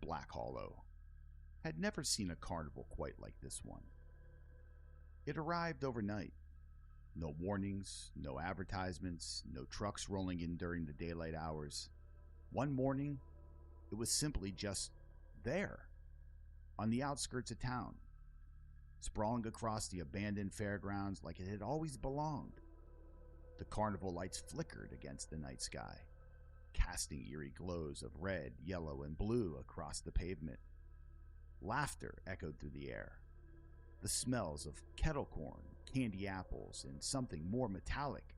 Black Hollow, had never seen a carnival quite like this one. It arrived overnight. No warnings, no advertisements, no trucks rolling in during the daylight hours. One morning, it was simply just there, on the outskirts of town, sprawling across the abandoned fairgrounds like it had always belonged. The carnival lights flickered against the night sky, casting eerie glows of red, yellow, and blue across the pavement. Laughter echoed through the air. The smells of kettle corn, candy apples, and something more metallic.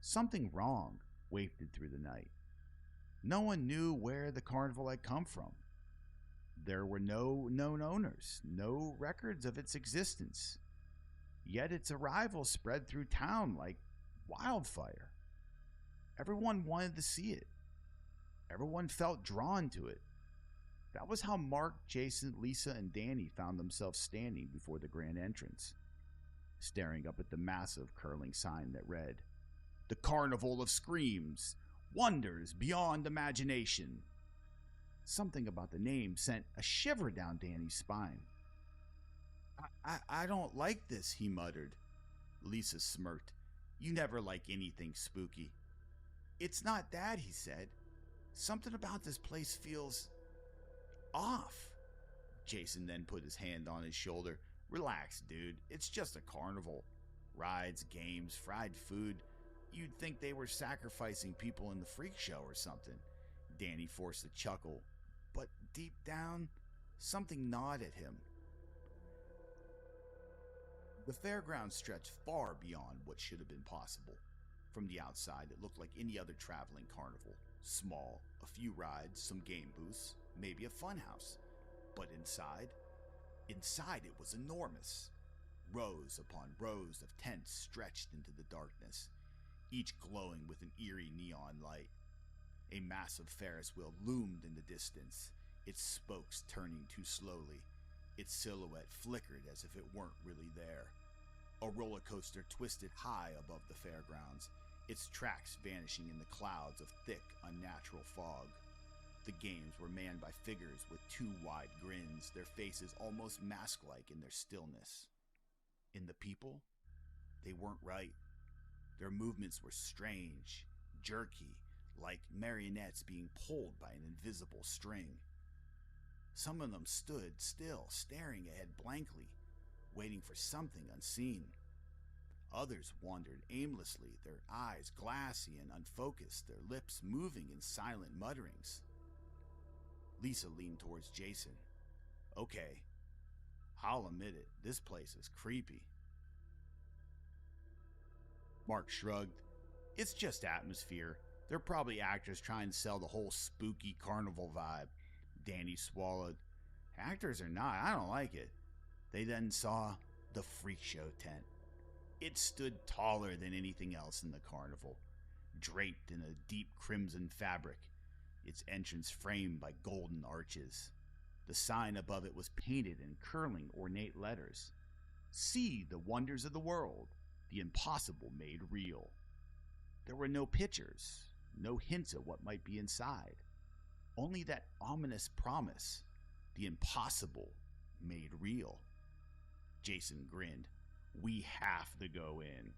Something wrong wafted through the night. No one knew where the carnival had come from. There were no known owners, no records of its existence. Yet its arrival spread through town like wildfire. Everyone wanted to see it. Everyone felt drawn to it. That was how Mark, Jason, Lisa, and Danny found themselves standing before the grand entrance, staring up at the massive curling sign that read, "The Carnival of Screams, Wonders Beyond Imagination." Something about the name sent a shiver down Danny's spine. I don't like this, he muttered. Lisa smirked. You never like anything spooky. It's not that, he said. Something about this place feels off. Jason then put his hand on his shoulder. Relax, dude. It's just a carnival. Rides, games, fried food. You'd think they were sacrificing people in the freak show or something. Danny forced a chuckle, but deep down, something gnawed at him. The fairgrounds stretched far beyond what should have been possible. From the outside, it looked like any other traveling carnival. Small, a few rides, some game booths, maybe a funhouse. But inside it was enormous. Rows upon rows of tents stretched into the darkness, each glowing with an eerie neon light. A massive Ferris wheel loomed in the distance, its spokes turning too slowly. Its silhouette flickered as if it weren't really there. A roller coaster twisted high above the fairgrounds, its tracks vanishing in the clouds of thick, unnatural fog. The games were manned by figures with two wide grins, their faces almost mask-like in their stillness. And the people? They weren't right. Their movements were strange, jerky, like marionettes being pulled by an invisible string. Some of them stood still, staring ahead blankly, waiting for something unseen. Others wandered aimlessly, their eyes glassy and unfocused, their lips moving in silent mutterings. Lisa leaned towards Jason. Okay, I'll admit it, this place is creepy. Mark shrugged. It's just atmosphere. They're probably actors trying to sell the whole spooky carnival vibe. Danny swallowed. Actors or not, I don't like it. They then saw the freak show tent. It stood taller than anything else in the carnival, draped in a deep crimson fabric, its entrance framed by golden arches. The sign above it was painted in curling, ornate letters. See the wonders of the world, the impossible made real. There were no pictures, no hints at what might be inside. Only that ominous promise, the impossible made real. Jason grinned. We have to go in.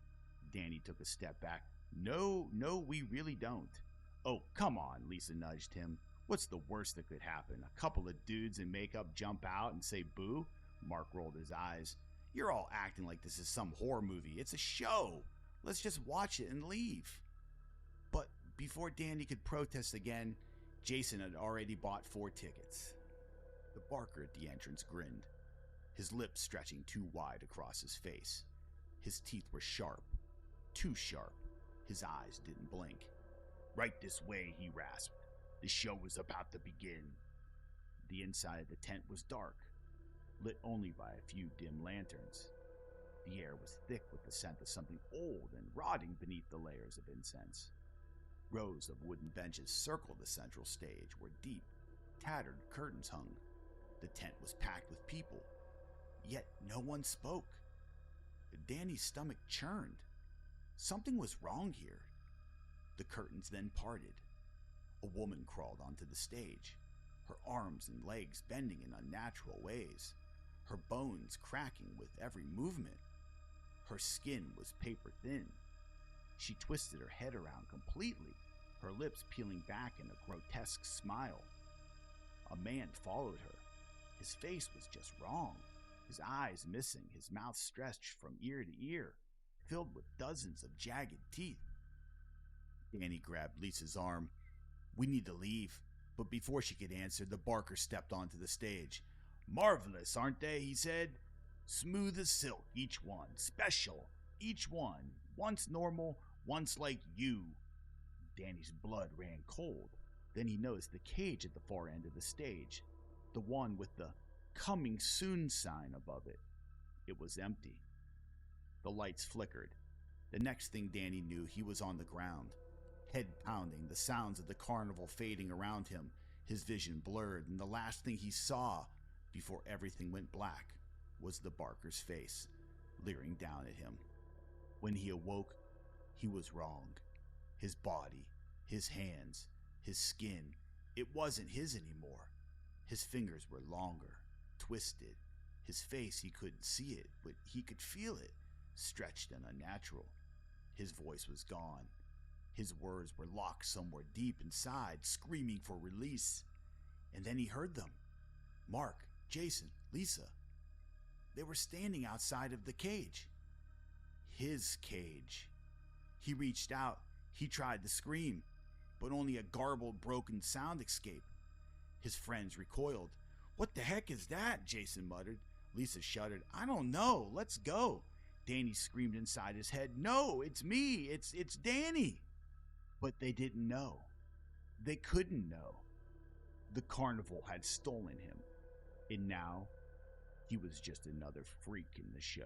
Danny took a step back. No, we really don't. Oh, come on, Lisa nudged him. What's the worst that could happen? A couple of dudes in makeup jump out and say boo? Mark rolled his eyes. You're all acting like this is some horror movie. It's a show. Let's just watch it and leave. But before Danny could protest again, Jason had already bought 4 tickets. The barker at the entrance grinned, his lips stretching too wide across his face. His teeth were sharp, too sharp. His eyes didn't blink. Right this way, he rasped. The show was about to begin. The inside of the tent was dark, lit only by a few dim lanterns. The air was thick with the scent of something old and rotting beneath the layers of incense. Rows of wooden benches circled the central stage where deep, tattered curtains hung. The tent was packed with people, yet no one spoke. Danny's stomach churned. Something was wrong here. The curtains then parted. A woman crawled onto the stage, her arms arms and legs bending in unnatural ways, her bones cracking with every movement. Her skin was paper thin. She twisted her head around completely, her lips peeling back in a grotesque smile. A man followed her. His face was just wrong, his eyes missing, his mouth stretched from ear to ear, filled with dozens of jagged teeth. Danny grabbed Lisa's arm. "We need to leave." But before she could answer, the barker stepped onto the stage. "Marvelous, aren't they?" he said. "Smooth as silk, each one. Special, each one. Once normal, once like you." Danny's blood ran cold. Then he noticed the cage at the far end of the stage, the one with the "Coming Soon" sign above it. It was empty. The lights flickered. The next thing Danny knew, he was on the ground, head pounding, the sounds of the carnival fading around him, his vision blurred, and the last thing he saw before everything went black was the barker's face, leering down at him. When he awoke, he was wrong. His body, his hands, his skin, it wasn't his anymore. His fingers were longer, twisted. His face, he couldn't see it, but he could feel it, stretched and unnatural. His voice was gone. His words were locked somewhere deep inside, screaming for release. And then he heard them. Mark, Jason, Lisa. They were standing outside of the cage. His cage. He reached out. He tried to scream, but only a garbled, broken sound escaped. His friends recoiled. "What the heck is that?" Jason muttered. Lisa shuddered. "I don't know. Let's go." Danny screamed inside his head. "No, it's me. It's Danny." But they didn't know. They couldn't know. The carnival had stolen him, and now he was just another freak in the show.